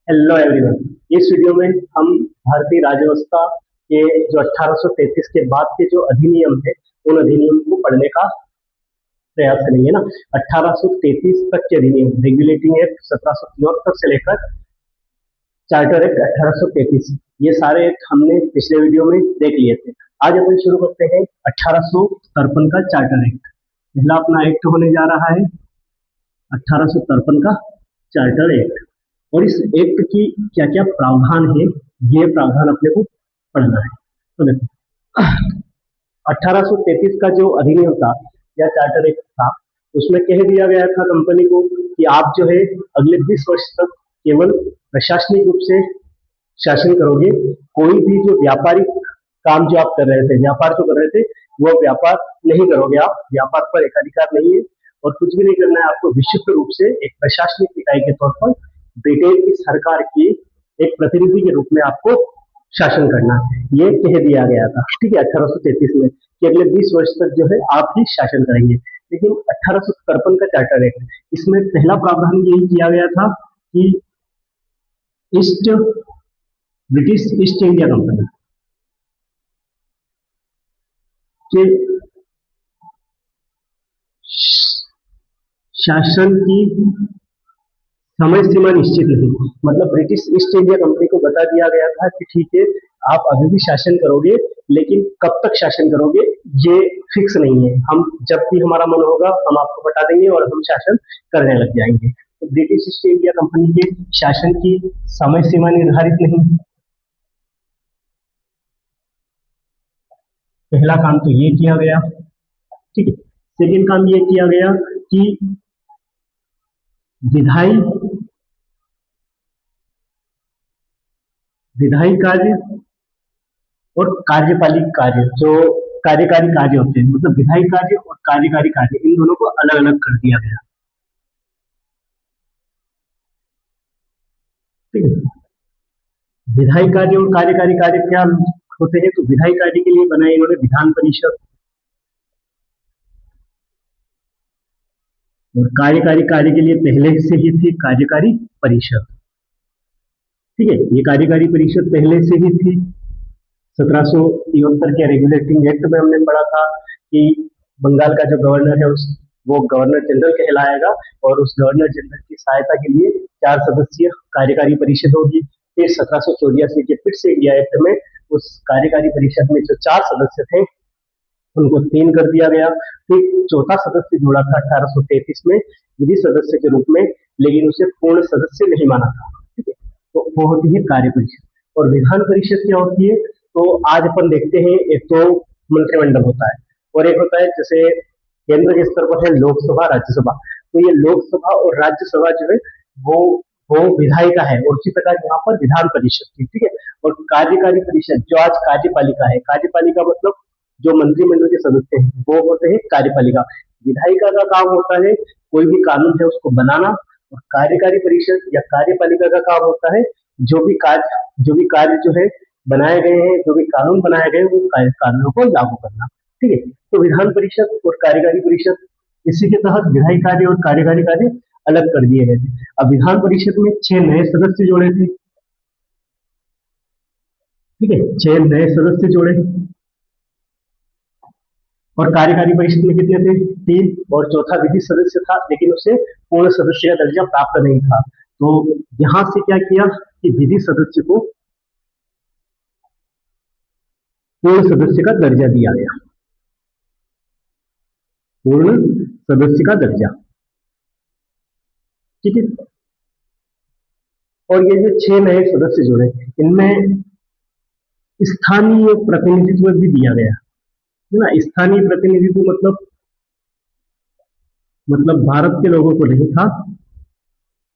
Hello everyone. इस video में हम भारतीय राज्यव्यवस्था के जो 1833 के बाद के जो अधिनियम थे उन अधिनियम को पढ़ने का प्रयास करेंगे ना। 1833 तक के अधिनियम, रेगुलेटिंग एक्ट 1773 से लेकर चार्टर एक्ट 1833, ये सारे एक्ट हमने पिछले वीडियो में देख लिए थे। आज अपन शुरू करते हैं 1853 का चार्टर एक्ट। पहला अपना एक्ट होने जा रहा है 1853 का चार्टर एक्ट। और इस एक्ट की क्या क्या प्रावधान है, ये प्रावधान अपने को पढ़ना है। तो देखो 1833 का जो अधिनियम था या चार्टर एक्ट था, उसमें कह दिया गया था कंपनी को कि आप जो है अगले 20 वर्ष तक केवल प्रशासनिक रूप से शासन करोगे। कोई भी जो व्यापारिक काम जो आप कर रहे थे, व्यापार जो कर रहे थे, वो व्यापार नहीं करोगे। आप व्यापार पर एकाधिकार नहीं है और कुछ भी नहीं करना है। आपको विशुद्ध रूप से एक प्रशासनिक इकाई के तौर पर ब्रिटेन की सरकार की एक प्रतिनिधि के रूप में आपको शासन करना है, ये कह दिया गया था। ठीक है, 1833 में कि अगले 20 वर्ष तक जो है आप ही शासन करेंगे। लेकिन 1853 का चार्टर एक्ट, इसमें पहला प्रावधान यही किया गया था कि ब्रिटिश ईस्ट इंडिया कंपनी के शासन की समय सीमा निश्चित नहीं। मतलब ब्रिटिश ईस्ट इंडिया कंपनी को बता दिया गया था कि ठीक है, आप अभी भी शासन करोगे, लेकिन कब तक शासन करोगे ये फिक्स नहीं है। हम जब भी हमारा मन होगा हम आपको बता देंगे और हम शासन करने लग जाएंगे। तो ब्रिटिश ईस्ट इंडिया कंपनी के शासन की समय सीमा निर्धारित नहीं। पहला काम तो ये किया गया। ठीक है, सेकेंड काम ये किया गया कि विधायी कार्य और कार्यपालिक कार्य, जो कार्यकारी कार्य होते हैं, मतलब विधायी कार्य और कार्यकारी कार्य, इन दोनों को अलग अलग कर दिया गया। ठीक है, विधायी कार्य और कार्यकारी कार्य क्या होते हैं? तो विधायी कार्य के लिए बनाए इन्होंने विधान परिषद और कार्यकारी कार्य के लिए पहले से ही थी कार्यकारी परिषद। ठीक है, ये कार्यकारी परिषद पहले से ही थी। 1773 के रेगुलेटिंग एक्ट में हमने पढ़ा था कि बंगाल का जो गवर्नर है वो गवर्नर जनरल कहलाएगा और उस गवर्नर जनरल की सहायता के लिए 4 सदस्यीय कार्यकारी परिषद होगी। फिर 1784 के फिर से इंडिया एक्ट में उस कार्यकारी परिषद में जो 4 सदस्य थे उनको 3 कर दिया गया। फिर चौथा सदस्य जोड़ा था 1833 में विधि सदस्य के रूप में, लेकिन उसे पूर्ण सदस्य नहीं माना था। ठीक है, तो वो होती है कार्य परिषद। और विधान परिषद क्या होती है? तो आज अपन देखते हैं, एक तो मंत्रिमंडल होता है और एक होता है जैसे केंद्र के स्तर पर है लोकसभा, राज्यसभा। तो ये लोकसभा और राज्यसभा जो है वो विधायी का है और उसी प्रकार यहाँ पर विधान परिषद थी। ठीक है, और कार्यकारी परिषद जो आज कार्यपालिका है, कार्यपालिका मतलब जो मंत्रिमंडल के सदस्य हैं वो होते हैं कार्यपालिका। विधायिका का काम होता है कोई भी कानून है उसको बनाना, और कार्यकारी परिषद या कार्यपालिका का काम होता है जो भी कार्य जो है बनाए गए हैं, जो भी कानून बनाए गए वो कानूनों को लागू करना। ठीक है, तो विधान परिषद और कार्यकारी परिषद, इसी के तहत विधायी कार्य और कार्यकारी कार्य अलग कर दिए गए थे। अब विधान परिषद में 6 नए सदस्य जोड़े थे। ठीक है, 6 नए सदस्य जोड़े। और कार्यकारी परिषद में कितने थे? 3, और चौथा विधि सदस्य था, लेकिन उसे पूर्ण सदस्य का दर्जा प्राप्त नहीं था। तो यहां से क्या किया कि विधि सदस्य को पूर्ण सदस्य का दर्जा दिया गया, पूर्ण सदस्य का दर्जा। ठीक है, और ये जो 6 नए सदस्य जोड़े, इनमें स्थानीय प्रतिनिधित्व भी दिया गया है ना। स्थानीय प्रतिनिधित्व मतलब भारत के लोगों को नहीं था,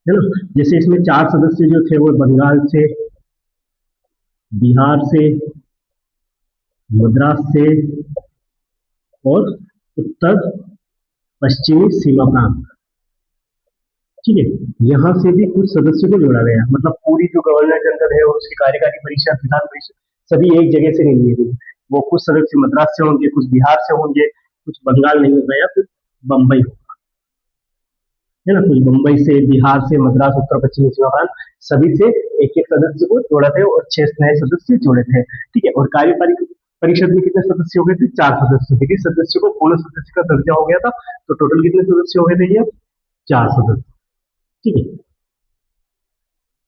है ना। जैसे इसमें 4 सदस्य जो थे वो बंगाल से, बिहार से, मद्रास से और उत्तर पश्चिमी सीमा प्रांत। ठीक है, यहां से भी कुछ सदस्यों को जोड़ा गया। मतलब पूरी जो गवर्नर जनरल है और उसकी कार्यकारी परिषद, विधान परिषद सभी एक जगह से नहीं लिए गई। वो कुछ सदस्य मद्रास से होंगे, कुछ बिहार से होंगे, कुछ बंगाल नहीं होगा या फिर बम्बई होगा। है ना। कुछ बम्बई से, बिहार से, मद्रास, उत्तर पश्चिमी सीमा प्रांत, सभी से एक एक सदस्य को जोड़ा थे और 6 नए सदस्य जोड़े थे। ठीक है। और कार्यपालिक परिषद में कितने सदस्य हो गए थे? 4 सदस्य। विधि सदस्य को पूर्ण सदस्य का दर्जा हो गया था, तो टोटल कितने सदस्य हो गए थे ये? 4 सदस्य। ठीक है।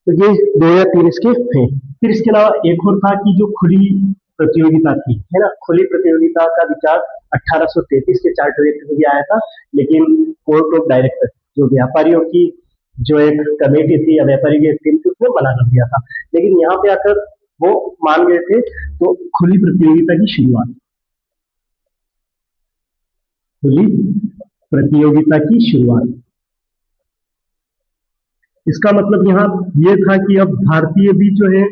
तो ये 2 या 3 इसके हैं। फिर इसके अलावा एक और था कि जो खुली प्रतियोगिता थी, है ना, खुली प्रतियोगिता का विचार 1833 के चार्टर एक्ट में भी आया था, लेकिन कोर्ट ऑफ डायरेक्टर, जो व्यापारियों की जो एक कमेटी थी या व्यापारी की एक टीम थी, उसने मना कर दिया था। लेकिन यहाँ पे आकर वो मान गए थे, तो खुली प्रतियोगिता की शुरुआत, खुली प्रतियोगिता की शुरुआत, इसका मतलब यहाँ ये था कि अब भारतीय भी जो है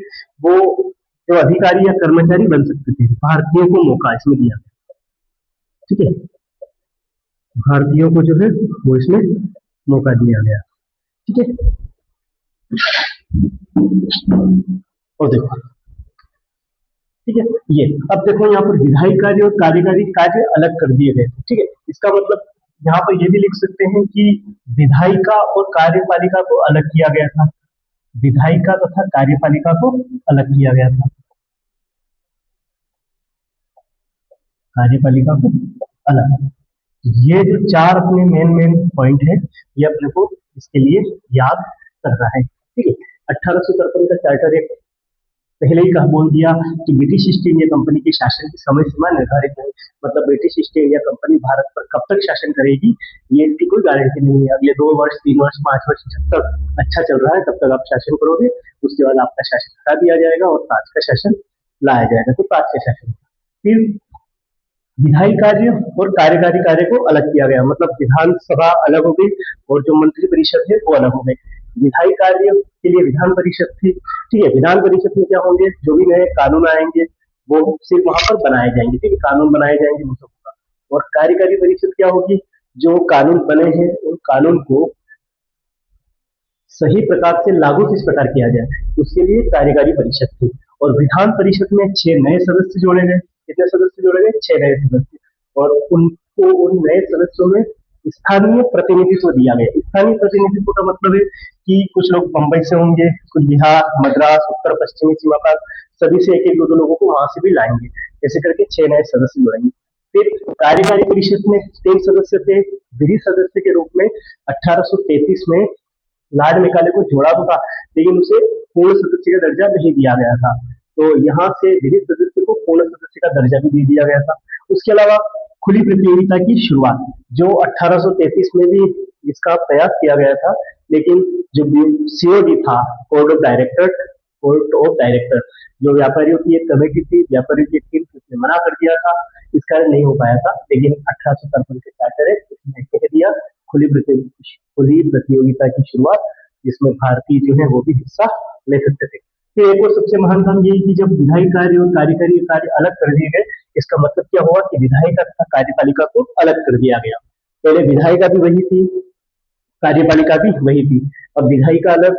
वो जो अधिकारी या कर्मचारी बन सकते थे, भारतीयों को मौका इसमें दिया। ठीक है। भारतीयों को जो है वो इसमें मौका दिया गया। ठीक है। और देखो, ठीक है, ये अब देखो यहाँ पर विधायी कार्य और कार्यकारी कार्य अलग कर दिए गए। ठीक है। इसका मतलब यहाँ पर ये भी लिख सकते हैं कि विधायिका और कार्यपालिका को अलग किया गया था, विधायिका तथा कार्यपालिका को अलग किया गया था, कार्यपालिका को अलग। ये जो 4 अपने मेन मेन पॉइंट है, ये अपने को इसके लिए याद करना है। ठीक है। 1853 का चार्टर एक्ट पहले ही कहा बोल दिया कि ब्रिटिश ईस्ट इंडिया कंपनी के शासन की समय सीमा निर्धारित नहीं, मतलब British east India company Bharat पर कब तक शासन करेगी ये इसकी कोई गारंटी नहीं है। अगले 2 वर्ष, 3 वर्ष, 5 वर्ष, जब तक अच्छा चल रहा है तब तक आप शासन करोगे, उसके बाद आपका शासन हटा दिया जाएगा और ताज का शासन लाया जाएगा। तो ताज का शासन फिर विधायी कार्य और कार्यकारी कार्य को अलग किया गया, मतलब विधानसभा अलग हो गई और जो मंत्री परिषद है वो अलग हो गई। विधायी कार्य के लिए विधान परिषद थी। ठीक है। विधान परिषद में क्या होंगे? जो भी नए कानून आएंगे वो सिर्फ वहां पर बनाए जाएंगे। ठीक है। कानून बनाए जाएंगे वो सब होगा। और कार्यकारी परिषद क्या होगी? जो कानून बने हैं उन कानून को सही प्रकार से लागू किस प्रकार किया जाए, उसके लिए कार्यकारी परिषद थी। और विधान परिषद में 6 नए सदस्य जोड़े गए। कितने सदस्य जोड़े गए? 6 नए सदस्य। और उनको उन नए सदस्यों में स्थानीय प्रतिनिधित्व दिया गया। स्थानीय प्रतिनिधित्व का मतलब है कि कुछ लोग बंबई से होंगे, कुछ बिहार, मद्रास, उत्तर पश्चिमी सीमा प्रांत, सभी से एक एक दो दो लोगों को वहां से भी लाएंगे। ऐसे करके 6 नए सदस्य जोड़ेंगे। फिर कार्यकारी परिषद में 3 सदस्य थे। विधि सदस्य के रूप में 1833 में लॉर्ड मेकाले को जोड़ा तो था, लेकिन उसे पूर्ण सदस्य का दर्जा नहीं दिया गया था। तो यहाँ से विधि सदस्य को पूर्ण सदस्य का दर्जा भी दे दिया गया था। उसके अलावा खुली प्रतियोगिता की शुरुआत, जो 1833 में भी इसका प्रयास किया गया था, लेकिन जो सीओडी था, कोर्ट ऑफ डायरेक्टर, जो व्यापारियों की एक कमेटी थी, व्यापारियों की एक टीम, उसने मना कर दिया था, इस कारण नहीं हो पाया था। लेकिन 1853 के चार्टर है उसने कह दिया खुली प्रतियोगिता की शुरुआत, जिसमें भारतीय जो है वो भी हिस्सा ले सकते थे। फिर एक और सबसे महान काम यही कि जब विधायी कार्य और कार्यकारी कार्य अलग कर दिए गए, इसका मतलब क्या हुआ कि विधायिका तथा कार्यपालिका को अलग कर दिया गया। पहले विधायिका भी वही थी, कार्यपालिका भी वही थी, अब विधायिका अलग,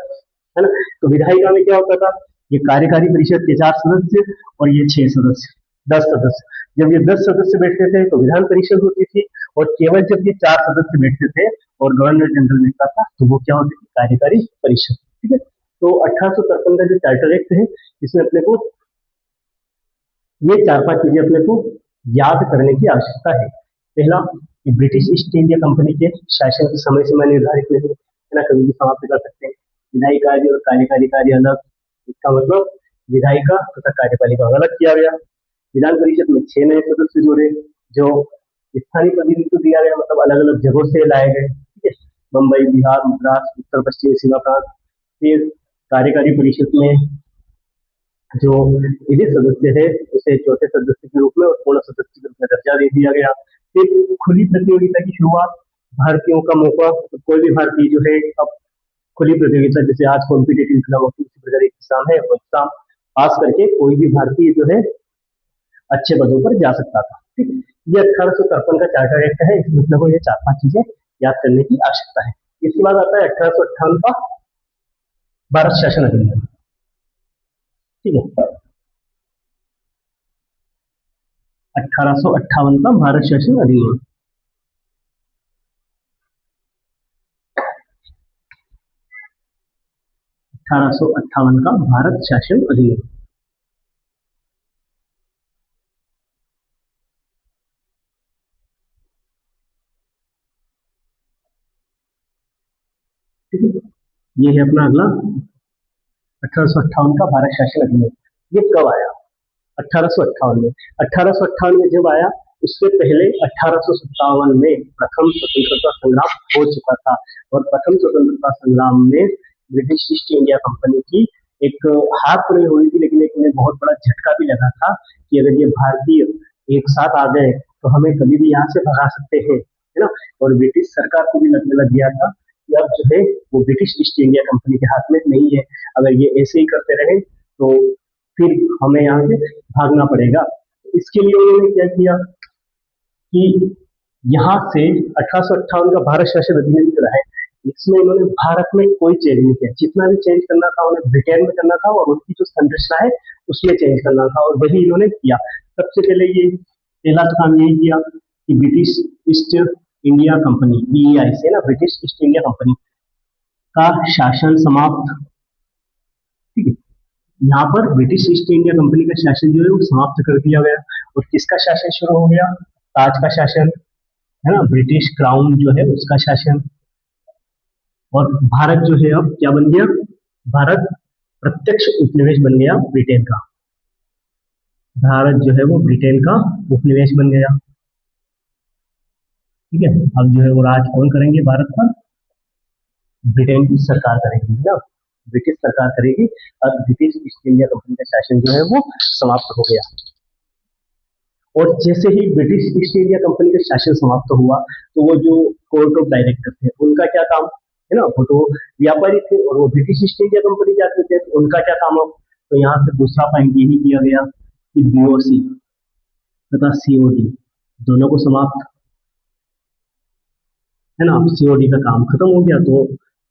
है ना। तो विधायिका में क्या होता था? ये कार्यकारी परिषद के 4 सदस्य और ये 6 सदस्य, 10 सदस्य। जब ये 10 सदस्य बैठते थे तो विधान परिषद होती थी, और केवल जब ये 4 सदस्य बैठते थे और गवर्नर जनरल बैठता था तो वो क्या होती थी? कार्यकारी परिषद। ठीक है। तो 1853 का जो चार्टर एक्ट है, इसमें अपने को ये 4-5 चीजें अपने को याद करने की आवश्यकता है। पहला, कि ब्रिटिश ईस्ट इंडिया कंपनी के शासन की समय सीमा निर्धारित नहीं है ना, कभी भी समाप्त कर सकते हैं। विधायी कार्य और कार्यकारी कार्य अलग, इसका मतलब विधायिका तथा कार्यपालिका को अलग किया गया। विधान परिषद में 6 नए सदस्य जोड़े, जो स्थानीय प्रतिनिधित्व दिया गया, मतलब अलग अलग जगहों से लाए गए। ठीक है। मुंबई, बिहार, मद्रास, उत्तर पश्चिमी सीमा प्रांत। फिर कार्यकारी परिषद में जो विधि सदस्य है उसे चौथे सदस्य के रूप में और पूर्ण सदस्य के रूप में दर्जा दे दिया गया। फिर खुली प्रतियोगिता की शुरुआत, भारतीयों का मौका, तो कोई भी भारतीय जो है अब खुली प्रतियोगिता, जैसे आज कॉम्पिटेटिव एग्जाम होती है उसी प्रकार एक एग्जाम है, वो एग्जाम पास करके कोई भी भारतीय जो है अच्छे पदों पर जा सकता था। ठीक है। ये 1853 का चार्टर एक्ट है, इसमें मतलब ये 4-5 चीजें याद करने की आवश्यकता है। इसके बाद आता है 1858 का भारत शासन अधिनियम। ठीक है। 1858 का भारत शासन अधिनियम। 1858 का भारत शासन अधिनियम। ठीक है, ये है अपना अगला 1858 का भारत शासन अधिनियम। ये कब आया? 1858 में। 1858 में जब आया, उससे पहले 1857 में प्रथम स्वतंत्रता संग्राम हो चुका था, और प्रथम स्वतंत्रता संग्राम में ब्रिटिश ईस्ट इंडिया कंपनी की एक हार तो नहीं हुई थी, लेकिन एक उन्हें बहुत बड़ा झटका भी लगा था कि अगर ये भारतीय एक साथ आ गए तो हमें कभी भी यहाँ से भगा सकते हैं, है ना। और ब्रिटिश सरकार को भी लगने लग गया था कि अब जो है वो ब्रिटिश ईस्ट इंडिया कंपनी के हाथ में नहीं है, अगर ये ऐसे ही करते रहे तो फिर हमें यहाँ से भागना पड़ेगा। इसके लिए उन्होंने क्या किया कि यहाँ से 1858 का भारत शासन अधिनियम जो है, इसमें इन्होंने भारत में कोई चेंज नहीं किया। जितना भी चेंज करना था उन्हें ब्रिटेन में करना था, और उनकी जो संरचना है उसमें चेंज करना था, और वही इन्होंने किया। सबसे पहले ये पहला तो काम यही किया कि ब्रिटिश ईस्ट इंडिया कंपनी, बीईआई से ना, ब्रिटिश ईस्ट इंडिया कंपनी का शासन समाप्त। ठीक है, यहाँ पर ब्रिटिश ईस्ट इंडिया कंपनी का शासन जो है वो समाप्त कर दिया गया, और किसका शासन शुरू हो गया? ताज का शासन, है ना, ब्रिटिश क्राउन जो है उसका शासन। और भारत जो है अब क्या बन गया? भारत प्रत्यक्ष उपनिवेश बन गया ब्रिटेन का। भारत जो है वो ब्रिटेन का उपनिवेश बन गया। ठीक है, अब जो है वो राज कौन करेंगे भारत पर? ब्रिटेन की सरकार करेगी, है ना, ब्रिटिश सरकार करेगी। अब ब्रिटिश ईस्ट इंडिया कंपनी का शासन जो है वो समाप्त हो गया। और जैसे ही ब्रिटिश ईस्ट इंडिया कंपनी का शासन समाप्त हुआ, तो वो जो कोर्ट ऑफ डायरेक्टर थे उनका क्या काम, है ना, वो तो व्यापारी थे, और वो ब्रिटिश ईस्ट इंडिया कंपनी जाते थे, तो उनका क्या काम अब? तो यहाँ से दूसरा पॉइंट यही किया गया कि बीओसी तथा सीओडी दोनों को समाप्त, है ना। सीओडी का काम खत्म हो गया, तो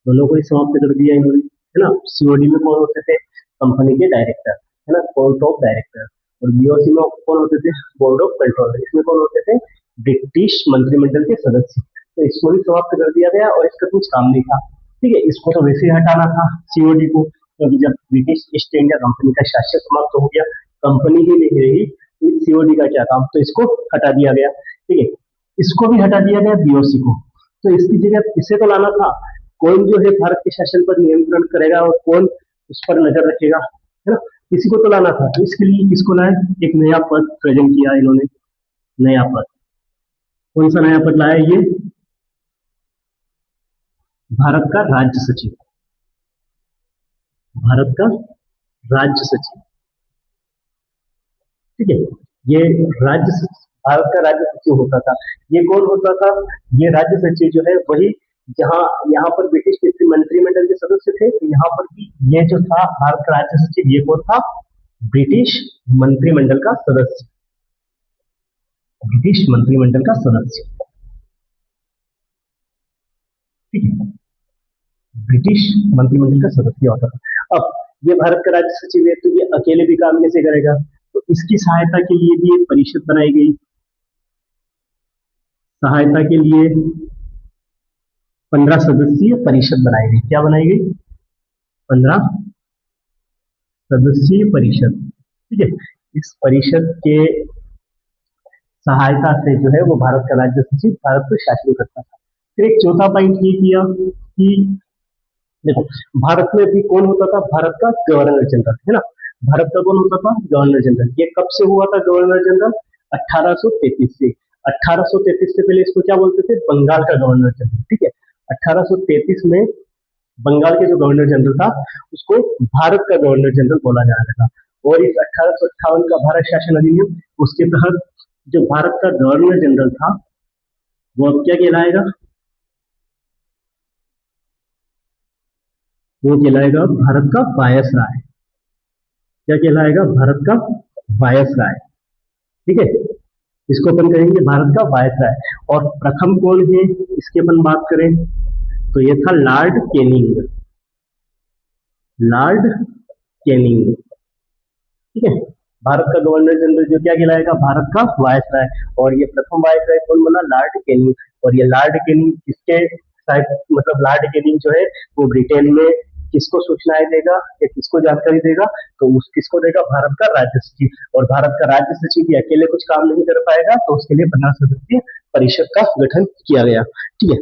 दोनों को ही समाप्त कर दिया इन्होंने, है ना। सीओडी में कौन होते थे? कंपनी के डायरेक्टर, है ना, कोर्ट ऑफ डायरेक्टर। और बीओसी में कौन होते थे? Board of controller. इसमें कौन होते थे? ब्रिटिश मंत्रिमंडल के सदस्य। तो इसको भी समाप्त कर दिया गया, और इसका कुछ काम नहीं था। ठीक है, इसको तो वैसे ही हटाना था सीओडी को, क्योंकि जब ब्रिटिश ईस्ट इंडिया कंपनी का शासन समाप्त हो गया, कंपनी ही नहीं रही, तो सीओडी का क्या काम? तो इसको हटा दिया गया। ठीक है, इसको भी हटा दिया गया बीओसी को। तो इसकी जगह इसे तो लाना था, कौन जो है भारत के शासन पर नियंत्रण करेगा और कौन उस पर नजर रखेगा, है ना, किसी को तो लाना था। तो इसके लिए किसको लाए? एक नया पद प्रेजेंट किया इन्होंने, नया पद। कौन सा नया पद लाया? ये भारत का राज्य सचिव, भारत का राज्य सचिव। ठीक है, ये राज्य सचिव, भारत का राज्य सचिव होता था। ये कौन होता था? ये राज्य सचिव जो है वही, जहां यहाँ पर ब्रिटिश मंत्रिमंडल के सदस्य थे, तो यहाँ पर भी ये जो था भारत का राज्य सचिव, ये कौन था? ब्रिटिश मंत्रिमंडल का सदस्य, ब्रिटिश मंत्रिमंडल का सदस्य। ठीक है, ब्रिटिश मंत्रिमंडल का सदस्य होता था। अब ये भारत का राज्य सचिव है, तो ये अकेले भी काम कैसे करेगा? तो इसकी सहायता के लिए भी एक परिषद बनाई गई, सहायता के लिए 15 सदस्यीय परिषद बनाई गई। क्या बनाई गई? 15 सदस्यीय परिषद। ठीक है, इस परिषद के सहायता से जो है वो भारत का राज्य सचिव भारत पर शासन करता था। फिर एक चौथा पॉइंट ये किया कि देखो, भारत में भी कौन होता था? भारत का गवर्नर जनरल, है ना। भारत का कौन होता था? Governor general. ये कब से हुआ था गवर्नर जनरल? 1833 से। 1833 से पहले इसको क्या बोलते थे? बंगाल का गवर्नर जनरल। ठीक है, 1833 में बंगाल के जो गवर्नर जनरल था उसको भारत का गवर्नर जनरल बोला जाने लगा। और इस 1858 का भारत शासन अधिनियम, उसके तहत जो भारत का गवर्नर जनरल था वो अब क्या कहलाएगा? वो कहलाएगा भारत का वायसराय। क्या कहलाएगा? भारत का वायसराय। ठीक है, इसको अपन कहेंगे भारत का वायसराय। और प्रथम कौन है इसकी अपन बात करें तो ये था लॉर्ड कैनिंग, लॉर्ड कैनिंग। ठीक है, भारत का गवर्नर जनरल जो क्या कहलाएगा? भारत का वायसराय। और ये प्रथम वायसराय कौन बना? Lord Canning. और ये लॉर्ड कैनिंग किसके शायद, मतलब लॉर्ड कैनिंग जो है वो ब्रिटेन में किसको सूचनाएं देगा या किसको जानकारी देगा, तो उस किसको देगा, भारत का राज्य सचिव। और भारत का राज्य सचिव भी अकेले कुछ काम नहीं कर पाएगा, तो उसके लिए 15 सदस्यीय परिषद का गठन किया गया। ठीक है,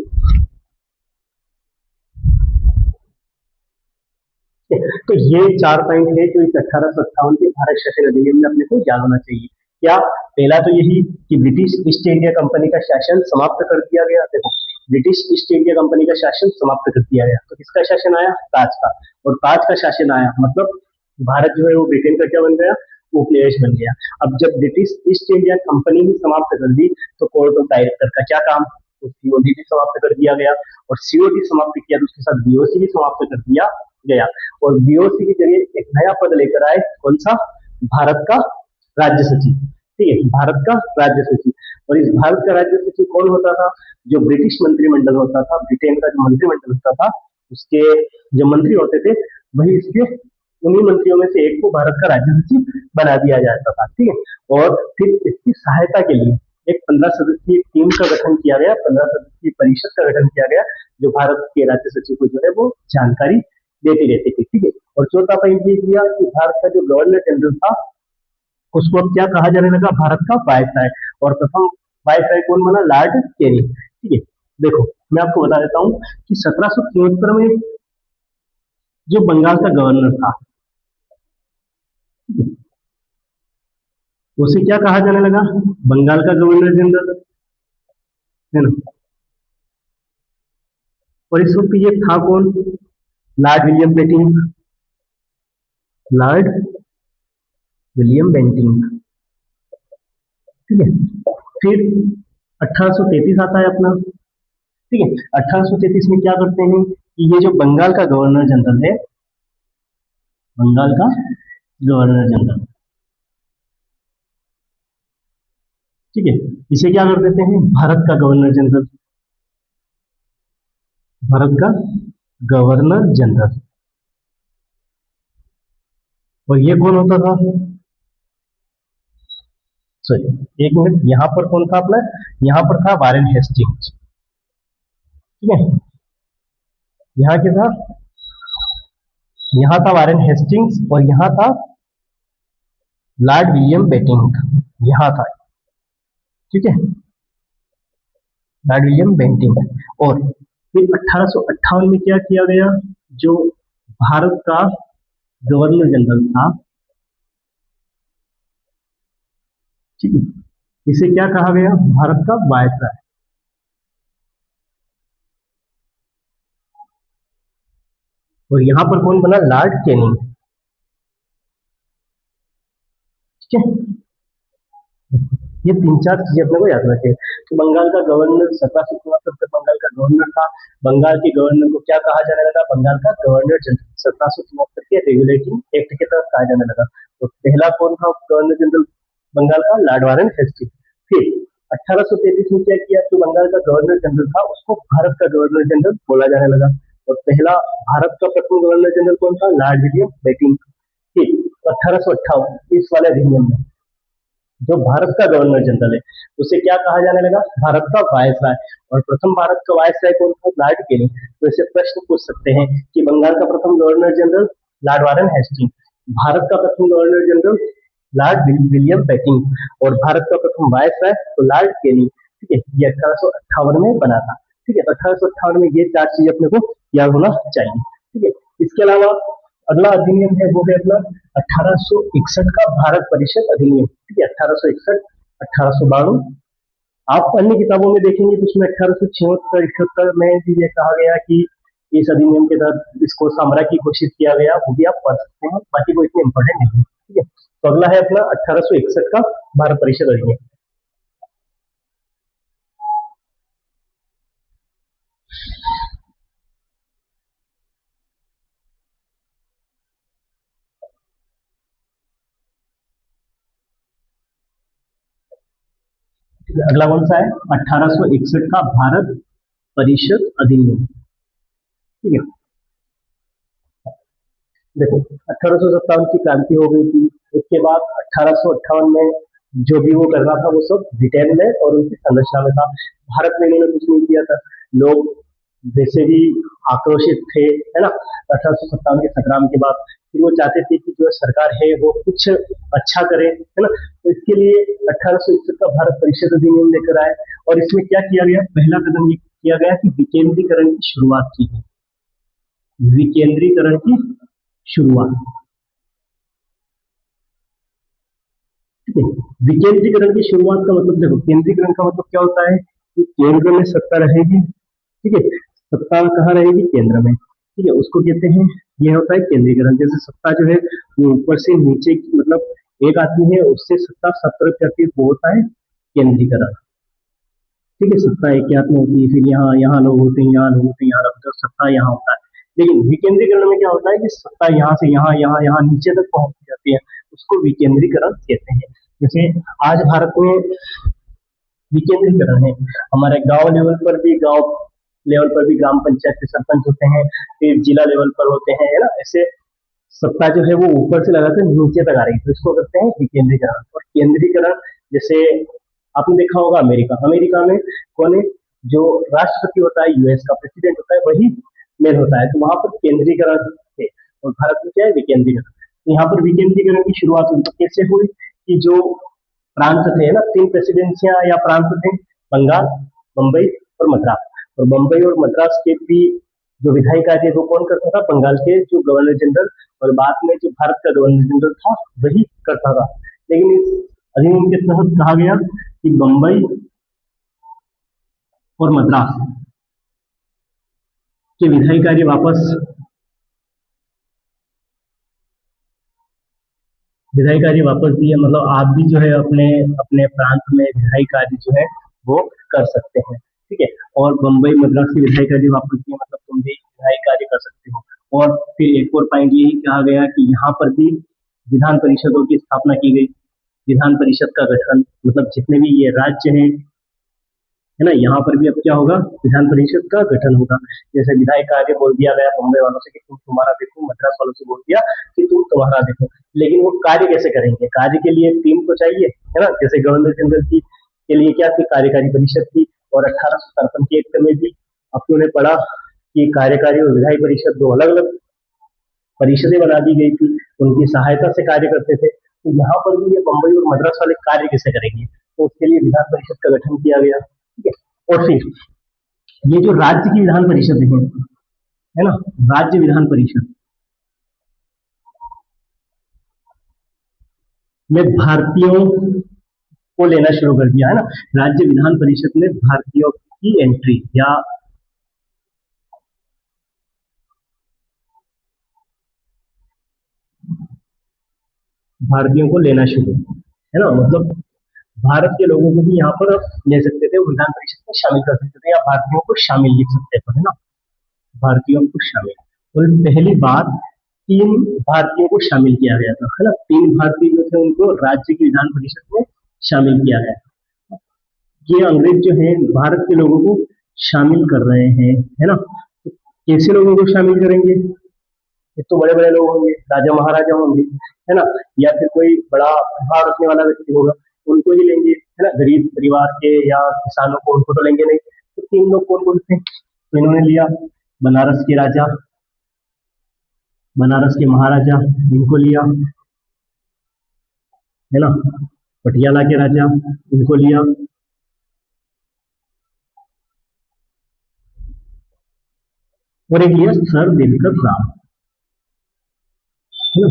तो ये 4 पॉइंट है जो इस 1858 के भारत शासन अधिनियम में अपने को याद होना चाहिए। क्या, पहला तो यही कि ब्रिटिश ईस्ट इंडिया कंपनी का शासन समाप्त कर दिया गया। देखो, ब्रिटिश ईस्ट इंडिया कंपनी का शासन समाप्त कर दिया गया, तो किसका शासन आया, ताज का। और ताज का शासन आया मतलब भारत जो है वो ब्रिटेन का क्या बन गया, उपनिवेश बन गया। अब जब ब्रिटिश ईस्ट इंडिया कंपनी ही समाप्त कर दी, तो कोर्ट ऑफ डायरेक्टर का क्या काम, तो सीओडी भी समाप्त कर दिया गया। और सीओडी समाप्त किया तो उसके साथ बीओसी भी समाप्त कर दिया गया। और बीओसी की जगह एक नया पद लेकर आए, कौन सा, भारत का राज्य सचिव। ठीक है, भारत का राज्य सचिव। और इस भारत का राज्य सचिव कौन होता था, जो ब्रिटिश मंत्रिमंडल होता था, ब्रिटेन का जो मंत्रिमंडल होता था, उसके जो मंत्री होते थे, वही इसके उन्हीं मंत्रियों में से एक को भारत का राज्य सचिव बना दिया जाता था। ठीक है, और फिर इसकी सहायता के लिए एक 15 सदस्यीय टीम का गठन किया गया, 15 सदस्यीय परिषद का गठन किया गया, जो भारत के राज्य सचिव को जो है वो जानकारी देती रहती थी। ठीक है, और चौथा पॉइंट ये किया कि भारत का जो गवर्नर जनरल था, उसको अब क्या कहा जाने लगा, भारत का वायसराय। और प्रथम वायसराय कौन बना, लॉर्ड कैनिंग। ठीक है, देखो मैं आपको बता देता हूँ कि 1773 में जो बंगाल का गवर्नर था, उसे क्या कहा जाने लगा, बंगाल का गवर्नर जनरल, है ना। और इस वक्त ये था कौन, Lord William Bentinck, Lord William Bentinck. ठीक है, फिर 1833 आता है अपना। ठीक है, 1833 में क्या करते हैं कि ये जो बंगाल का गवर्नर जनरल है, बंगाल का गवर्नर जनरल, ठीक है, इसे क्या कर देते हैं, भारत का गवर्नर जनरल, भारत का गवर्नर जनरल। और ये कौन होता था, सॉरी एक मिनट, यहां पर कौन था अपना, यहां पर था वारेन हेस्टिंग्स। ठीक है, यहाँ क्या था, यहाँ था वारेन हेस्टिंग्स और यहाँ था लॉर्ड विलियम बेंटिंक, यहाँ था। ठीक है, लॉर्ड विलियम बेंटिंक। और फिर 1858 में क्या किया गया, जो भारत का गवर्नर जनरल था, ठीक है, इसे क्या कहा गया, भारत का वायसराय। और यहां पर कौन बना, लॉर्ड कैनिंग। ठीक है, ये 3-4 चीजें अपने को याद रखें। तो बंगाल का गवर्नर 1774 तक बंगाल का गवर्नर था। बंगाल के गवर्नर को क्या कहा जाने लगा, बंगाल का गवर्नर जनरल, 1774 के रेगुलेटिंग एक्ट के तहत कहा जाने लगा। तो पहला कौन था गवर्नर जनरल बंगाल का, लॉर्ड वारेन हेस्टिंग्स। फिर 1833 में क्या किया, तो बंगाल का गवर्नर जनरल था, उसको भारत का गवर्नर जनरल बोला जाने लगा। और पहला भारत का प्रथम गवर्नर जनरल कौन था, लॉर्ड विलियम बेंटिंक। फिर 1858 इस वाले अधिनियम में जो भारत का गवर्नर जनरल है, उसे क्या कहा जाने लगा, भारत का वायसराय। और प्रथम भारत का वायसराय कौन था, लॉर्ड कैनिंग। तो इसे प्रश्न पूछ सकते हैं कि बंगाल का प्रथम governor general Lord Warren Hasting, Bharat का प्रथम governor general Lord William Bentinck और भारत का प्रथम वायसराय तो लॉर्ड कैनिंग। ठीक है, ये 1858 में बना था। ठीक है, तो 1858 में ये 4 चीज अपने को याद होना चाहिए। ठीक है, इसके अलावा अगला अधिनियम है वो है अपना 1861 का भारत परिषद अधिनियम। ठीक है, 1861, 1892। आप अन्य किताबों में देखेंगे तो उसमें 1876, 78 में भी ये कहा गया कि इस अधिनियम के तहत इसको साम्राज्य घोषित किया गया, वो भी आप पढ़ सकते हैं, बाकी वो इतने इंपॉर्टेंट नहीं है। ठीक है, तो अगला है अपना 1861 का भारत परिषद अधिनियम। अगला कौन सा है, 1861 का भारत परिषद अधिनियम। ठीक है, देखो 1857 की क्रांति हो गई थी, उसके बाद 1858 में जो भी वो कर रहा था वो सब ब्रिटेन में और उनकी संरचना में था। भारत में इन्होंने कुछ नहीं किया था। लोग वैसे भी आक्रोशित थे, है ना, 1857 के संग्राम के बाद। फिर वो चाहते थे कि जो सरकार है वो कुछ अच्छा करे, है ना। तो इसके लिए 1861 का भारत परिषद अधिनियम लेकर आए, और इसमें क्या किया गया, पहला कदम ये किया गया कि विकेंद्रीकरण की शुरुआत की है। विकेंद्रीकरण की शुरुआत, ठीक है। विकेंद्रीकरण की शुरुआत का मतलब देखो, केंद्रीकरण का मतलब क्या होता है कि केंद्र में सत्ता रहेगी, ठीक है। सत्ता कहाँ रहेगी, केंद्र में, ठीक है, उसको कहते हैं, ये होता है केंद्रीकरण। जैसे सत्ता जो है वो ऊपर से नीचे की, मतलब एक आदमी है उससे सत्ता सब तरफ जाती है, वो होता है केंद्रीकरण, ठीक है। सत्ता एक ही हाथ में होती है, फिर यहाँ यहाँ लोग होते हैं, यहाँ लोग होते हैं, यहाँ लोग होते हैं, सत्ता यहाँ होता है। लेकिन विकेंद्रीकरण में क्या होता है कि सत्ता यहाँ से यहाँ यहाँ यहाँ नीचे तक पहुंच जाती है, उसको विकेंद्रीकरण कहते हैं। जैसे आज भारत में विकेंद्रीकरण है, हमारे गांव लेवल पर भी, गांव लेवल पर भी ग्राम पंचायत के सरपंच होते हैं, फिर जिला लेवल पर होते हैं, है ना। ऐसे सत्ता जो है वो ऊपर से लगाकर नीचे तक आ रही है, तो इसको कहते हैं विकेंद्रीकरण। और केंद्रीकरण, जैसे आपने देखा होगा अमेरिका, अमेरिका में कौन है, जो राष्ट्रपति होता है, यूएस का प्रेसिडेंट होता है, वही मेन होता है, तो वहां पर केंद्रीकरण है। और भारत में क्या है, विकेंद्रीकरण। तो यहाँ पर विकेंद्रीकरण की शुरुआत उनको कैसे हुई कि जो प्रांत थे ना, तीन प्रेसिडेंसियां या प्रांत थे, बंगाल, बम्बई और मद्रास। और बम्बई और मद्रास के भी जो विधायी कार्य वो कौन करता था, बंगाल के जो गवर्नर जनरल, और बाद में जो भारत का गवर्नर जनरल था वही करता था। लेकिन इस अधिनियम के तहत कहा गया कि बम्बई और मद्रास के विधायी कार्य वापस, विधायी कार्य वापस दिए, मतलब आप भी जो है अपने अपने प्रांत में विधायी कार्य जो है वो कर सकते हैं, ठीक है। और बम्बई मद्रास के विधायी कार्य वापस दिए, मतलब तुम भी विधायी कार्य कर सकते हो। और फिर एक और पॉइंट यही कहा गया कि यहाँ पर भी विधान परिषदों की स्थापना की गई। विधान परिषद का गठन, मतलब जितने भी ये राज्य हैं, है ना, यहाँ पर भी अब क्या होगा, विधान परिषद का गठन होगा। जैसे विधायी कार्य बोल दिया गया बम्बई वालों से कि तुम तुम्हारा देखो, मद्रास वालों से बोल दिया कि तुम तुम्हारा देखो। लेकिन वो कार्य कैसे करेंगे, कार्य के लिए टीम तो चाहिए, है ना। जैसे गवर्नर जनरल की के लिए क्या थी, कार्यकारी परिषद थी। और 1853 के एक्ट में भी अपने ने पढ़ा कि कार्यकारी और विधायी परिषद दो अलग अलग परिषदें बना दी गई थी, उनकी सहायता से कार्य करते थे। तो यहाँ पर भी ये बम्बई और मद्रास वाले कार्य कैसे करेंगे, तो उसके लिए विधान परिषद का गठन किया गया, ठीक है। और फिर ये जो राज्य की विधान परिषद है ना, राज्य विधान परिषद में भारतीयों को लेना शुरू कर दिया, है ना। राज्य विधान परिषद में भारतीयों की एंट्री, या भारतीयों को लेना शुरू, है ना, मतलब भारत के लोगों को भी यहाँ पर ले सकते थे, विधान परिषद में शामिल कर सकते थे, या भारतीयों को शामिल लिख सकते थे, है ना, भारतीयों को शामिल। और पहली बार तीन भारतीयों को शामिल किया गया था, है ना। तीन भारतीय जो थे उनको राज्य की विधान परिषद में शामिल किया गया। ये अंग्रेज जो है भारत के लोगों को शामिल कर रहे हैं, है ना। तो कैसे लोगों को शामिल करेंगे, एक तो बड़े बड़े लोग होंगे, राजा महाराजा होंगे, है ना, या फिर कोई बड़ा भाव रखने वाला व्यक्ति होगा, उनको ही लेंगे, है ना। गरीब परिवार के या किसानों को, उनको तो लेंगे नहीं। तो तीन लोग कौन कौन थे, तो इन्होंने लिया बनारस के राजा, बनारस के महाराजा, इनको लिया, है ना, पटियाला के राजा, इनको लिया, और एक लिया सर दिनकर राव, है ना,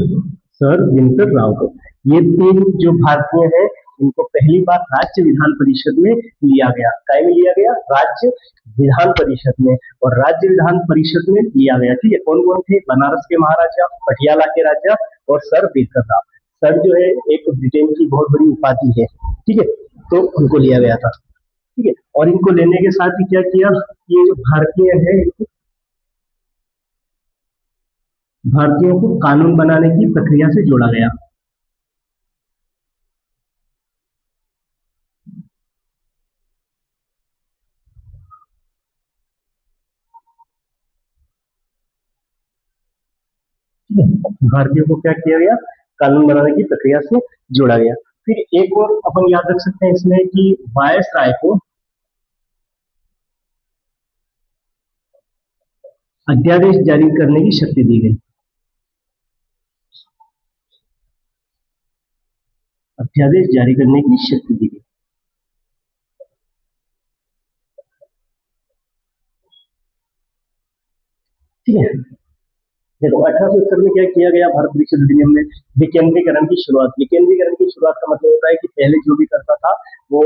सर दिनकर राव को। ये तीन जो भारतीय हैं, इनको पहली बार राज्य विधान परिषद में लिया गया। काय में लिया गया, राज्य विधान परिषद में। और राज्य विधान परिषद में लिया गया, ठीक है। कौन कौन थे, बनारस के महाराजा, पटियाला के राजा और सर दिनकर राव। सर जो है एक ब्रिटेन की बहुत बड़ी उपाधि है, ठीक है, तो उनको लिया गया था, ठीक है। और इनको लेने के साथ ही क्या किया, ये जो भारतीय है, भारतीयों को कानून बनाने की प्रक्रिया से जोड़ा गया। ठीक है, भारतीयों को क्या किया गया, कानून बनाने की प्रक्रिया से जोड़ा गया। फिर एक और अपन याद रख सकते हैं इसमें कि वायस राय को, अध्यादेश जारी करने की शक्ति दी गई। अध्यादेश जारी करने की शक्ति दी गई। ठीक है, देखो 1861 में क्या किया गया भारत परिषद अधिनियम में, विकेंद्रीकरण की शुरुआत। विकेंद्रीकरण की शुरुआत का मतलब होता है कि पहले जो भी करता था वो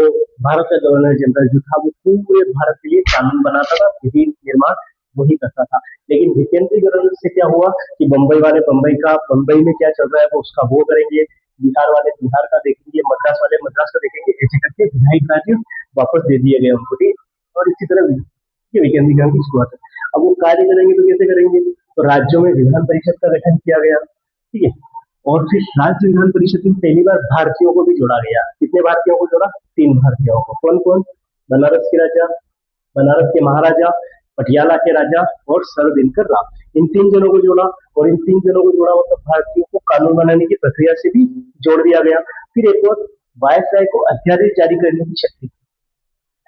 भारत का गवर्नर जनरल जो था वो पूरे भारत के लिए कानून बनाता था, विधि निर्माण वही करता था। लेकिन विकेंद्रीकरण से क्या हुआ कि बम्बई वाले बम्बई में क्या चल रहा है वो उसका वो करेंगे, बिहार वाले बिहार का देखेंगे, मद्रास वाले मद्रास का देखेंगे, ऐसे करके विधायी कार्य वापस दे दिए गए उनको। और इसी तरह विकेंद्रीकरण की शुरुआत है। अब वो कार्य करेंगे तो कैसे करेंगे, तो राज्यों में विधान परिषद का गठन किया गया। ठीक है, और फिर राज्य विधान परिषद में पहली बार भारतीयों को भी जोड़ा गया। कितने भारतीयों को जोड़ा, 3 भारतीयों को। कौन कौन, बनारस के राजा, बनारस के महाराजा, पटियाला के राजा और सर दिनकर राव। इन 3 जनों को जोड़ा, और इन 3 जनों को जोड़ा मतलब भारतीयों को कानून बनाने की प्रक्रिया से भी जोड़ दिया गया। फिर एक और, वायसराय को अध्यादेश जारी करने की शक्ति,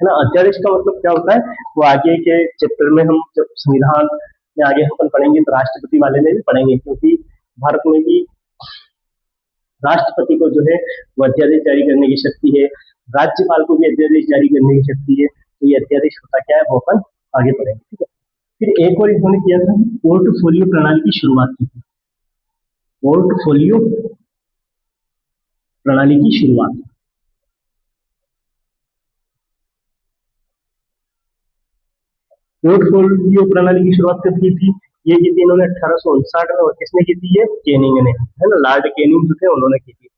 है ना। अध्यादेश का मतलब क्या होता है वो आगे के चैप्टर में हम जब संविधान में आगे हम पढ़ेंगे तो राष्ट्रपति वाले में भी पढ़ेंगे, क्योंकि भारत में भी राष्ट्रपति को जो है वो अध्यादेश जारी करने की शक्ति है, राज्यपाल को भी अध्यादेश जारी करने की शक्ति है। तो ये अध्यादेश होता क्या है वो अपन आगे पढ़ेंगे। ठीक है, फिर एक और इन्होंने किया था, पोर्टफोलियो प्रणाली की शुरुआत की थी। पोर्टफोलियो प्रणाली की शुरुआत, पोर्टफोलियो प्रणाली की शुरुआत कब की थी, ये की थी इन्होंने 1859 में। और किसने की थी, ये केनिंग ने, है ना, लॉर्ड केनिंग जो थे उन्होंने की थी।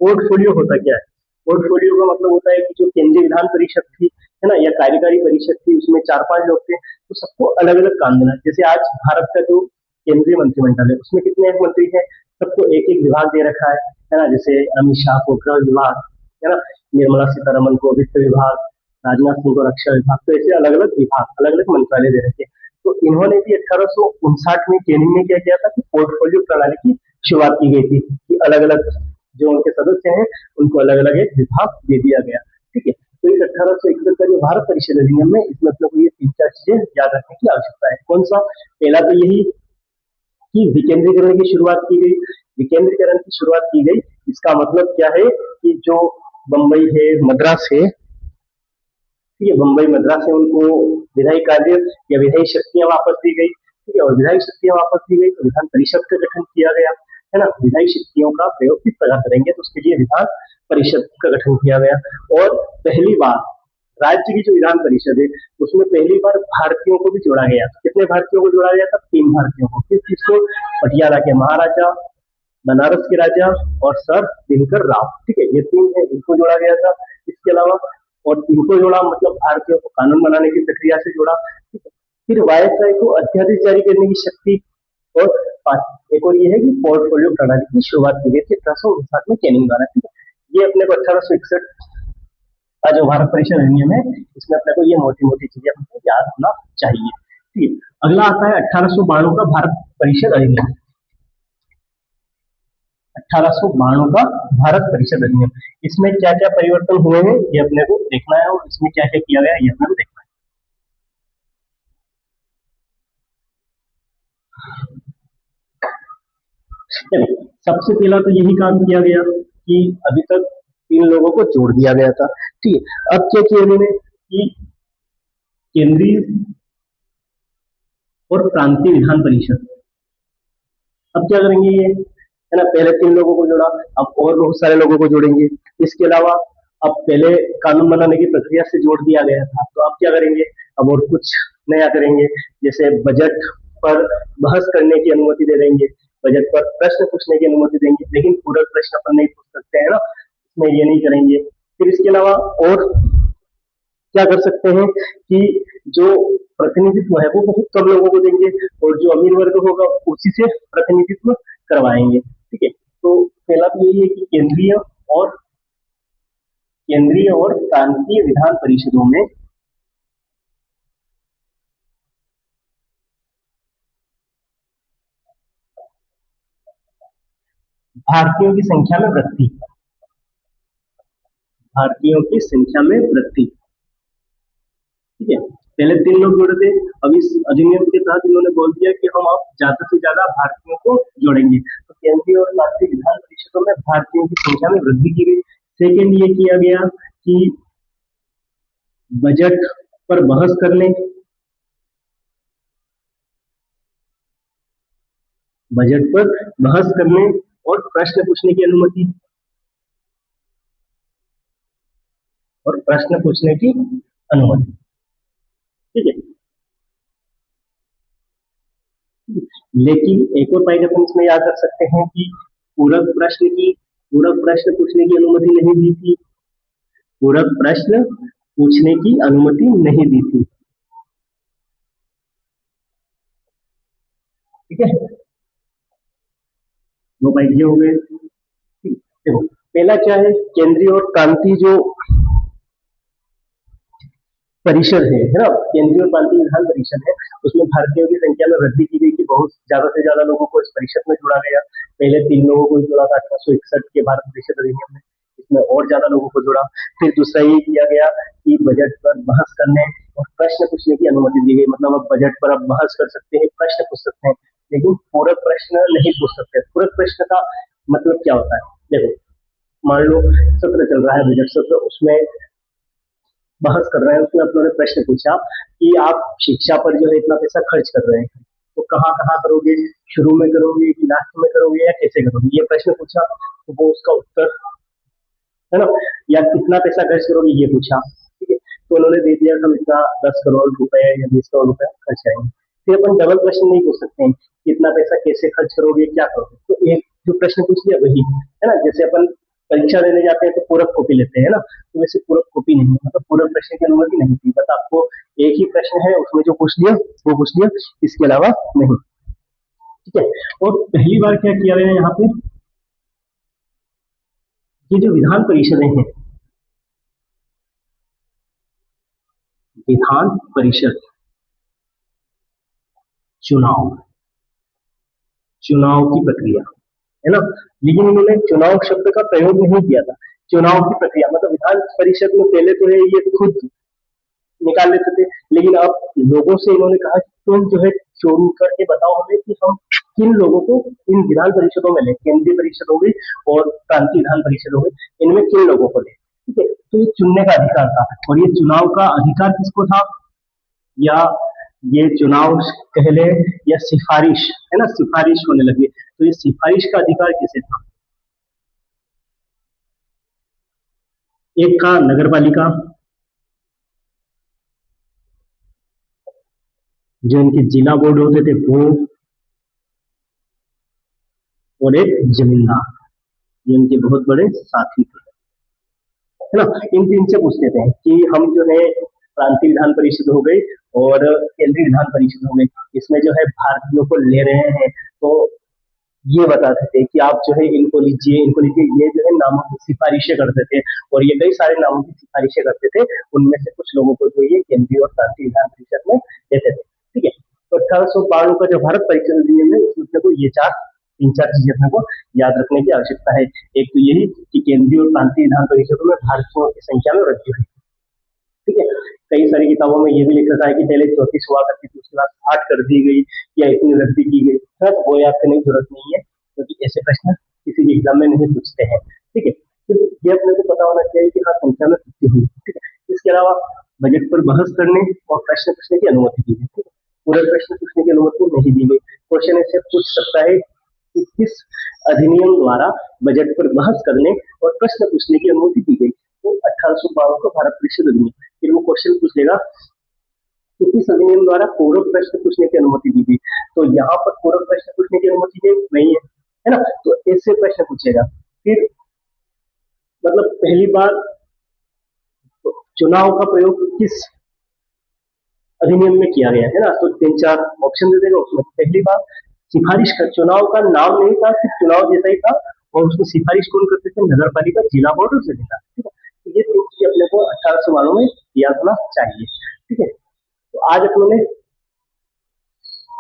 पोर्टफोलियो होता क्या है, पोर्टफोलियो का मतलब होता है कि जो केंद्रीय विधान परिषद थी, है ना, या कार्यकारी परिषद थी, उसमें 4-5 लोग थे, तो सबको अलग अलग काम देना। जैसे आज भारत का जो केंद्रीय मंत्रिमंडल है उसमें कितने मंत्री हैं, सबको एक एक विभाग दे रखा है ना। जैसे अमित शाह को गृह विभाग, है ना, निर्मला सीतारमन को वित्त विभाग, राजनाथ सिंह को रक्षा विभाग। तो ऐसे अलग अलग विभाग, अलग अलग मंत्रालय दे रखे। तो इन्होंने भी 1859 में केनिंग में क्या किया था कि पोर्टफोलियो प्रणाली की शुरुआत की गई थी, कि अलग अलग जो उनके सदस्य हैं उनको अलग अलग एक विभाग दे दिया गया। ठीक है, तो इस 1861 का जो भारत परिषद अधिनियम में इसमें अपने को ये 3-4 चीजें याद रखने की आवश्यकता है। कौन सा, पहला तो यही कि विकेंद्रीकरण की शुरुआत की गई। विकेंद्रीकरण की शुरुआत की गई, इसका मतलब क्या है कि जो बम्बई है, मद्रास है, ठीक है, बम्बई मद्रास है, उनको विधायी कार्य या विधायी शक्तियां वापस दी गई। ठीक है, और विधायी शक्तियां वापस दी गई तो विधान परिषद का गठन किया गया, है ना। विधायी शक्तियों का प्रयोग किस प्रकार करेंगे, तो उसके लिए विधान परिषद का गठन किया गया। और पहली बार राज्य की जो विधान परिषद है उसमें पहली बार भारतीयों को भी जोड़ा गया। कितने भारतीयों को जोड़ा गया था, 3 भारतीयों को। किस किसको, पटियाला के महाराजा, बनारस के राजा और सर दिनकर राव। ठीक है, ये 3 है, इनको जोड़ा गया था। इसके अलावा और इनको जोड़ा मतलब भारतीयों को कानून बनाने की प्रक्रिया से जोड़ा। ठीक है, फिर वायसराय को अध्यादेश जारी करने की शक्ति। और एक और ये है कि पोर्टफोलियो प्रणाली की शुरुआत की गई थी 1859 में केनिंग द्वारा। ठीक है, ये अपने को 1861 का जो भारत परिषद अधिनियम है इसमें अपने को ये मोटी मोटी चीजें अपने को याद होना चाहिए। ठीक है, अगला आता है 1892 का भारत परिषद अधिनियम। 1892 का भारत परिषद अधिनियम, इसमें क्या क्या परिवर्तन हुए हैं ये अपने को देखना है, और इसमें क्या क्या किया गया ये अपने को देखना है। सबसे पहला तो यही काम किया गया कि अभी तक 3 लोगों को जोड़ दिया गया था। ठीक है, अब क्या किया उन्होंने कि केंद्रीय और प्रांतीय विधान परिषद, अब क्या करेंगे ये, है ना, पहले 3 लोगों को जोड़ा, अब और बहुत सारे लोगों को जोड़ेंगे। इसके अलावा अब पहले कानून बनाने की प्रक्रिया से जोड़ दिया गया था, तो अब क्या करेंगे, अब और कुछ नया करेंगे। जैसे बजट पर बहस करने की अनुमति दे देंगे, बजट पर प्रश्न पूछने की अनुमति देंगे, लेकिन पूरक प्रश्न पर नहीं पूछ सकते, है ना, इसमें ये नहीं करेंगे। फिर इसके अलावा और क्या कर सकते हैं कि जो प्रतिनिधित्व है वो बहुत कम लोगों को देंगे, और जो अमीर वर्ग होगा उसी से प्रतिनिधित्व करवाएंगे। ठीक है, तो पहला तो यही है कि और केंद्रीय और प्रांतीय विधान परिषदों में भारतीयों की संख्या में वृद्धि, भारतीयों की संख्या में वृद्धि। ठीक है, पहले 3 लोग जोड़े थे, अब इस अधिनियम के तहत इन्होंने बोल दिया कि हम अब ज्यादा से ज्यादा भारतीयों को जोड़ेंगे, तो केंद्रीय और राज्य विधान परिषदों में भारतीयों की संख्या में वृद्धि की गई। सेकेंड ये किया गया कि बजट पर बहस करने, बजट पर बहस करने और प्रश्न पूछने की अनुमति, और प्रश्न पूछने की अनुमति, ठीक है। लेकिन एक और पॉइंट अपन इसमें याद रख सकते हैं कि पूरक प्रश्न पूछने की अनुमति नहीं दी थी, पूरक प्रश्न पूछने की अनुमति नहीं दी थी, ठीक है। दो पॉइंट ये हो गए। देखो पहला क्या है, केंद्रीय और प्रांतीय जो परिषद है ना, केंद्रीय और प्रांतीय विधान परिषद है, उसमें भारतीयों की संख्या में वृद्धि की गई कि बहुत ज्यादा से ज्यादा लोगों को इस परिषद में जोड़ा गया। पहले 3 लोगों को जोड़ा था 1861 के भारत परिषद अधिनियम में, इसमें और ज्यादा लोगों को जोड़ा। फिर दूसरा ये किया गया कि बजट पर बहस करने और प्रश्न पूछने की अनुमति दी गई, मतलब अब बजट पर अब बहस कर सकते हैं, प्रश्न पूछ सकते हैं, लेकिन पूरक प्रश्न नहीं पूछ सकते। पूरक प्रश्न का मतलब क्या होता है, देखो मान लो सत्र चल रहा है, बजट सत्र, उसमें बहस कर रहे हैं, उसमें अपनों ने प्रश्न पूछा कि आप शिक्षा पर जो है इतना पैसा खर्च कर रहे हैं, तो कहाँ कहाँ करोगे, शुरू में करोगे कि लास्ट में करोगे या कैसे करोगे, ये प्रश्न पूछा। तो वो उसका उत्तर है ना, या कितना पैसा खर्च करोगे ये पूछा, ठीक है। तो उन्होंने दे दिया हम इतना 10 करोड़ रुपए या 20 करोड़ रुपए खर्च करेंगे। फिर अपन डबल प्रश्न नहीं पूछ सकते हैं, कितना पैसा कैसे खर्च करोगे, क्या करोगे, तो एक जो प्रश्न पूछ लिया वही है ना। जैसे अपन परीक्षा देने जाते हैं तो पूरक कॉपी लेते हैं ना, तो वैसे पूरक कॉपी नहीं, मतलब पूरक प्रश्न की अनुमति नहीं थी, बस आपको एक ही प्रश्न है उसमें जो पूछ लिया वो पूछ लिया, इसके अलावा नहीं, ठीक है। और पहली बार क्या किया गया यहाँ पे, ये जो विधान परिषदें हैं, विधान परिषद चुनाव, चुनाव की प्रक्रिया है ना, लेकिन इन्होंने चुनाव शब्द का प्रयोग नहीं किया था। चुनाव की प्रक्रिया मतलब विधान परिषद में पहले तो है ये खुद निकाल लेते थे, लेकिन अब लोगों से इन्होंने कहा कि तुम जो है चुन करके बताओ हमें कि हम किन लोगों को इन विधान परिषदों में ले, केंद्रीय परिषद हो गई और प्रांतीय विधान परिषद हो गई, इनमें किन लोगों को ले, ठीक है। तो ये चुनने का अधिकार था, और ये चुनाव का अधिकार किसको था, या ये चुनाव कह ले या सिफारिश है ना, सिफारिश होने लगी, तो ये सिफारिश का अधिकार किसे था, एक का नगर पालिका, जो इनके जिला बोर्ड होते थे वो, और एक जमींदार, जो इनके बहुत बड़े साथी थे, है ना। इन तीन से पूछ लेते हैं कि हम जो है प्रांतीय विधान परिषद हो गई और केंद्रीय विधान परिषद हो गई, इसमें जो है भारतीयों को ले रहे हैं, तो ये बताते थे कि आप जो है इनको लीजिए, इनको लीजिए, ये जो है नामों की सिफारिशें करते थे, और ये कई सारे नामों की सिफारिशें करते थे, उनमें से कुछ लोगों को जो ये केंद्रीय और प्रांतीय विधान परिषद में देते थे, ठीक है। तो 1892 का जो भारत परिषद अधिनियम है उसमें को ये तीन चार चीजें अपने को याद रखने की आवश्यकता है। एक तो यही कि केंद्रीय और प्रांतीय विधान परिषदों में भारतीयों की संख्या में वृद्धि हुई, ठीक है। कई सारी किताबों में ये भी लिख रखा है कि पहले 34 हुआ करती थी, उसके बाद 8 कर दी गई या इतनी वृद्धि की गई, तो वो याद करने की जरूरत नहीं है, क्योंकि ऐसे प्रश्न किसी भी एग्जाम में नहीं पूछते हैं, ठीक है। फिर ये अपने को पता होना चाहिए कि हाँ संख्या में वृद्धि हुई, ठीक है। इसके अलावा बजट पर बहस करने और प्रश्न पूछने की अनुमति दी गई, ठीक है। पूरे प्रश्न पूछने की अनुमति नहीं दी गई। क्वेश्चन ऐसे पूछ सकता है कि किस अधिनियम द्वारा बजट पर बहस करने और प्रश्न पूछने की अनुमति दी गई, तो 1852 का भारत परिषद अधिनियम। फिर वो क्वेश्चन पूछ लेगा कि किस अधिनियम द्वारा पूरक प्रश्न पूछने की अनुमति दी गई, तो यहाँ पर पूरक प्रश्न पूछने की अनुमति नहीं है ना, तो ऐसे प्रश्न पूछेगा। फिर मतलब पहली बार चुनाव का प्रयोग किस अधिनियम में किया गया है ना, तो 3-4 ऑप्शन दे देगा उसमें। पहली बार सिफारिश का, चुनाव का नाम नहीं था, सिर्फ चुनाव जैसा ही था, और उसमें सिफारिश कौन करते थे, नगर पालिका, जिला बोर्ड और जमींदार, ठीक है। तो ये 3 चीजें अपने को 1892 में याद होना चाहिए, ठीक है। तो आज अपनों ने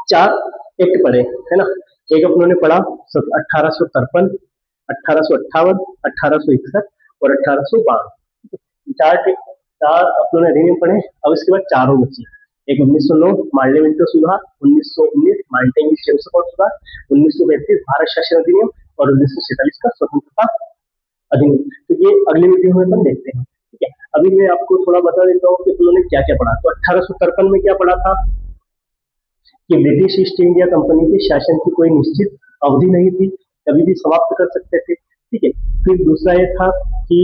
4 एक्ट पढ़े है ना, एक अपनों ने पढ़ा 1853, 1858, 1861 और 1852, चार अपनों ने अधिनियम पढ़े। अब इसके बाद चारों बचे, एक 1909 मार्ले विंटर सुधार, 1919 मार्टिन जेम्स कोड सुधार, 1932 भारत शासन अधिनियम और 1947 का स्वतंत्रता अधिनियम। तो ये अगली वीडियो में अपन देखते हैं। ठीक है, अभी मैं आपको थोड़ा बता देता हूँ कि उन्होंने क्या क्या पढ़ा। तो 1853 में क्या पढ़ा था कि ब्रिटिश ईस्ट इंडिया कंपनी के शासन की कोई निश्चित अवधि नहीं थी, कभी भी समाप्त कर सकते थे। ठीक है, फिर दूसरा ये था कि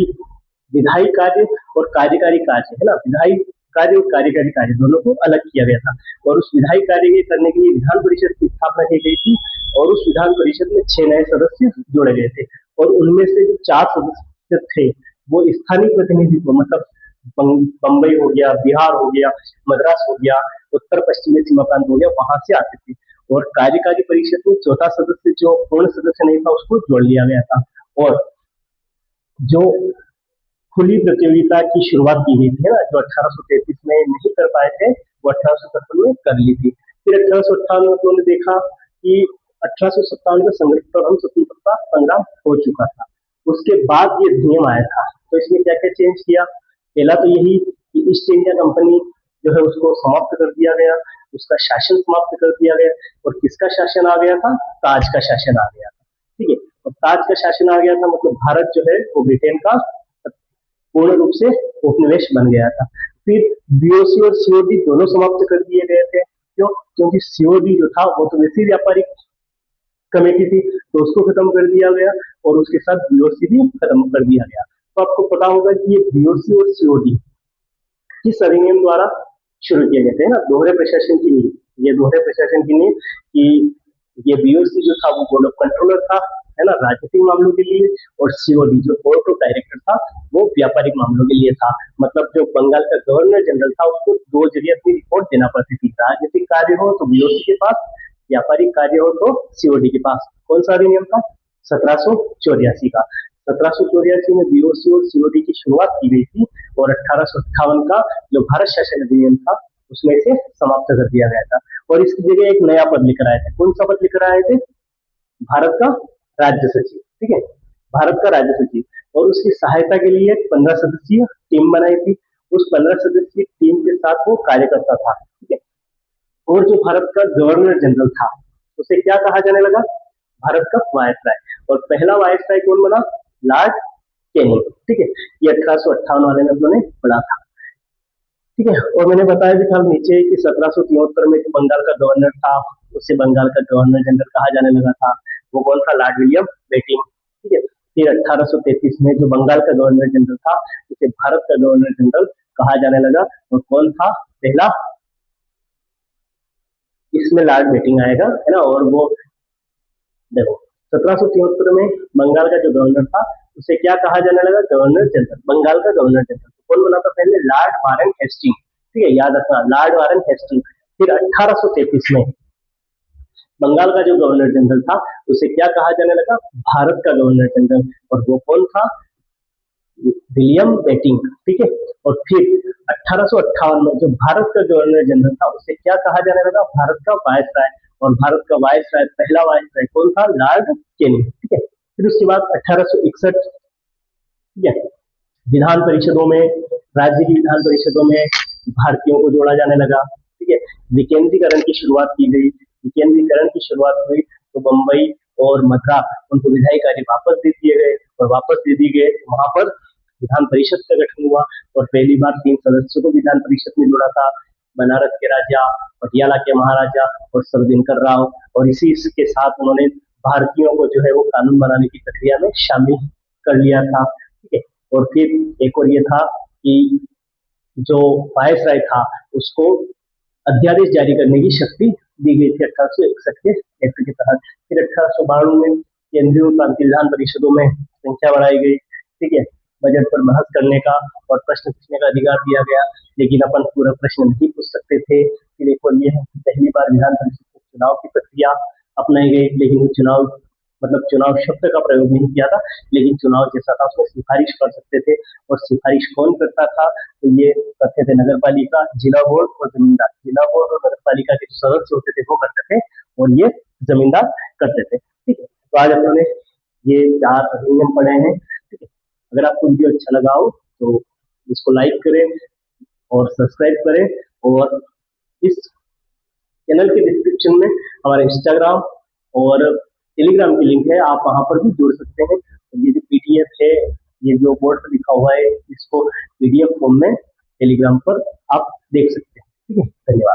विधायी कार्य और कार्यकारी कार्य है ना, विधायी कार्य और कार्यकारी कार्य दोनों को अलग किया गया था और उस विधायी कार्य के करने के लिए विधान परिषद की स्थापना की गई थी और उस विधान परिषद में 6 नए सदस्य जोड़े गए थे और उनमें से जो 4 सदस्य थे वो स्थानीय प्रतिनिधित्व मतलब बम्बई हो गया, बिहार हो गया, मद्रास हो गया, उत्तर पश्चिमी सीमा प्रांत हो गया, वहां से आते थे। और कार्यकारी परिषद में चौथा सदस्य जो पूर्ण सदस्य नहीं था उसको जोड़ लिया गया था और जो खुली प्रतियोगिता की शुरुआत की गई थी ना, जो 1833 में नहीं कर पाए थे वो 1857 में कर ली थी। फिर 1858 में उन्होंने देखा कि 1857 में संगठित और स्वतंत्रता संग्राम हो चुका था। उसके बाद ये नियम आया था, तो इसमें क्या क्या चेंज किया। पहला तो यही कि ईस्ट इंडिया कंपनी जो है उसको समाप्त कर दिया गया, उसका शासन समाप्त कर दिया गया और किसका शासन आ गया था, ताज का शासन आ गया था। ठीक है, और ताज का शासन आ गया था मतलब भारत जो है वो ब्रिटेन का पूर्ण रूप से उपनिवेश बन गया था। फिर बीओसी और सीओडी दोनों समाप्त कर दिए गए थे। क्यों? क्योंकि सीओडी जो था वो तो वैसी व्यापारिक कमेटी थी तो उसको खत्म कर दिया गया और उसके साथ बीओसी भी खत्म कर दिया गया। तो आपको पता होगा कि ये बीओसी और सीओडी किस अधिनियम द्वारा शुरू किए गए थे ना, दोहरे प्रशासन की नींव। ये दोहरे प्रशासन की नींव कि ये बीओसी जो था वो बोर्ड ऑफ कंट्रोलर था है ना, राजनीतिक मामलों के लिए, और सीओडी जो बोर्ड ऑफ डायरेक्टर था वो व्यापारिक मामलों के लिए था। मतलब जो बंगाल का गवर्नर जनरल था उसको 2 जगह अपनी रिपोर्ट देना पड़ती थी, राजनीतिक कार्य हो तो बीओसी के पास, व्यापारिक कार्य हो तो सीओडी के पास। कौन सा अधिनियम था? 1784 का। 1784 में बीओसी और सीओडी की शुरुआत की गई थी और 1858 का जो भारत शासन अधिनियम था उसमें से समाप्त कर दिया गया था और इसकी जगह एक नया पद लेकर आए थे। कौन सा पद लेकर आए थे? भारत का राज्य सचिव। ठीक है, भारत का राज्य सचिव। और उसकी सहायता के लिए 15 सदस्यीय टीम बनाई थी। उस 15 सदस्यीय टीम के साथ वो कार्य करता था। ठीक है, और जो भारत का गवर्नर जनरल था उसे क्या कहा जाने लगा? भारत का वायसराय। और पहला वायसराय कौन बना? Lord Canning. ठीक है, ये 1858 वाले में उन्होंने पढ़ा था। ठीक है, और मैंने बताया भी था नीचे कि 1773 में जो बंगाल का गवर्नर था उसे बंगाल का गवर्नर जनरल कहा जाने लगा था। वो कौन था? Lord William Bentinck. ठीक है, फिर 1833 में जो बंगाल का गवर्नर जनरल था उसे भारत का गवर्नर जनरल कहा जाने लगा और कौन था? पहला, इसमें लॉर्ड बेटिंग आएगा है ना। और वो देखो 1773 में बंगाल का जो गवर्नर था उसे क्या कहा जाने लगा? गवर्नर जनरल, बंगाल का गवर्नर जनरल। कौन बना था पहले? Lord Warren Hasting. ठीक है, याद रखना, लॉर्ड वारन हेस्टिंग। फिर 1833 में बंगाल का जो गवर्नर जनरल था उसे क्या कहा जाने लगा? भारत का गवर्नर जनरल, और वो कौन था? William Bentinck. ठीक है, और फिर 1858 में जो भारत का गवर्नर जनरल था उसे क्या कहा जाने लगा? भारत का वायसराय। और भारत का वायसराय, पहला वायसराय कौन था? Lord Canning. ठीक है, फिर उसके बाद 1861, ठीक है, विधान परिषदों में, राज्य की विधान परिषदों में भारतीयों को जोड़ा जाने लगा। ठीक है, विकेंद्रीकरण की शुरुआत की गई। विकेंद्रीकरण की शुरुआत हुई तो बम्बई और मद्रास उनको विधायी कार्य वापस दे दिए गए और वापस दे दिए गए वहां पर विधान परिषद का गठन हुआ और पहली बार 3 सदस्यों को विधान परिषद में जोड़ा था, बनारस के राजा, पटियाला के महाराजा और सर दिनकर राव। और इसी के साथ उन्होंने भारतीयों को जो है वो कानून बनाने की प्रक्रिया में शामिल कर लिया था। ठीक है, और फिर एक और ये था कि जो वायसराय था उसको अध्यादेश जारी करने की शक्ति दी गई थी 1861 के एक्ट के तहत। फिर 1892 में केंद्रीय और प्रांतीय विधान परिषदों में संख्या बढ़ाई गई। ठीक है, बजट पर बहस करने का और प्रश्न पूछने का अधिकार दिया गया, लेकिन अपन पूरा प्रश्न नहीं पूछ सकते थे। फिर एक और ये है कि पहली बार विधान परिषद में चुनाव की प्रक्रिया अपनाई गई, लेकिन वो चुनाव मतलब चुनाव शब्द का प्रयोग नहीं किया था, लेकिन चुनाव जैसा था उसमें सिफारिश कर सकते थे। और सिफारिश कौन करता था? तो ये करते थे नगर पालिका, जिला बोर्ड और जमींदार। जिला बोर्ड और नगर पालिका के जो सदस्य होते थे वो करते थे और ये जमींदार करते थे। ठीक है, तो आज अपने ये 4 अधिनियम पढ़े हैं। ठीक है, अगर आपको वीडियो अच्छा लगा हो तो इसको लाइक करें और सब्सक्राइब करें और इस चैनल के डिस्क्रिप्शन में हमारा इंस्टाग्राम और टेलीग्राम की लिंक है, आप वहां पर भी जुड़ सकते हैं। ये जो पीडीएफ है, ये जो बोर्ड पर लिखा हुआ है, इसको पीडीएफ फॉर्म में टेलीग्राम पर आप देख सकते हैं। ठीक है, धन्यवाद।